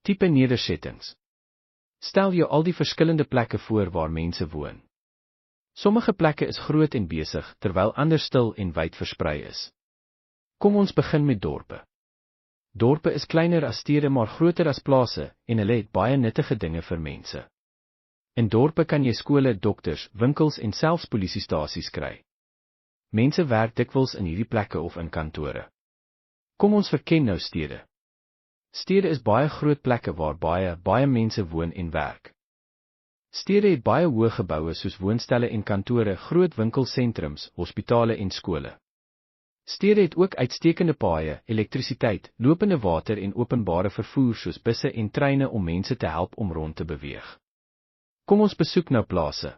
Tipe nedersettings. Stel jou al die verskillende plekke voor waar mense woon. Sommige plekke is groot en besig, terwyl ander stil en wyd versprei is. Kom ons begin met dorpe. Dorpe is kleiner as stede maar groter as plase, en hulle het baie nuttige dinge vir mense. In dorpe kan jy skole, dokters, winkels en selfs polisiestasies kry. Mense werk dikwels in hierdie plekke of in kantore. Kom ons verken nou stede. Stede is baie groot plekke waar baie mense woon en werk. Stede het baie hoë geboue soos woonstelle en kantore, groot winkelsentrums, hospitale en skole. Stede het ook uitstekende paaie, elektrisiteit, lopende water en openbare vervoer soos busse en treine om mense te help om rond te beweeg. Kom ons besoek nou plase.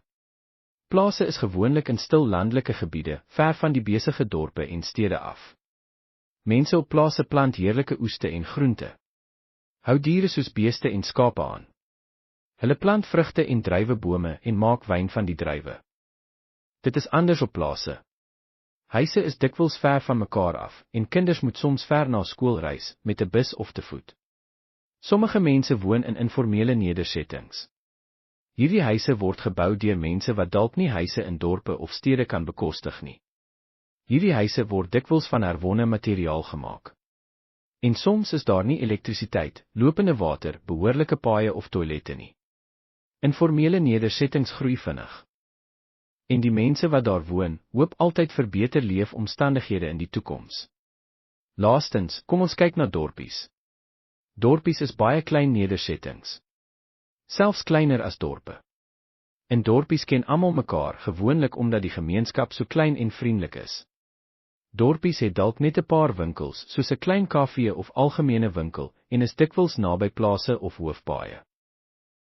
Plase is gewoonlik in stil landelike gebiede, ver van die besige dorpe en stede af. Mense op plase plant heerlike oeste en groente. Hou diere soos beeste en skape aan. Hulle plant vrugte en druiwebome en maak wyn van die druiwe. Dit is anders op plase. Huise is dikwels ver van mekaar af, en kinders moet soms ver na skool reis, met 'n bus of te voet. Sommige mense woon in informele nedersettings. Hierdie huise word gebou deur mense wat dalk nie huise in dorpe of stede kan bekostig nie. Hierdie huise word dikwels van herwonne materiaal gemaak. En soms is daar nie elektrisiteit, lopende water, behoorlike paaie of toilette nie. Informele nedersettings groei vinnig. En die mense wat daar woon, hoop altyd vir beter leefomstandighede in die toekoms. Laastens, kom ons kyk na dorpies. Dorpies is baie klein nedersettings. Selfs kleiner as dorpe. In dorpies ken almal mekaar, gewoonlik omdat die gemeenskap so klein en vriendelik is. Dorpies het dalk net 'n paar winkels, soos 'n klein kafee of algemene winkel, en is dikwels naby plase of hoofpaaie.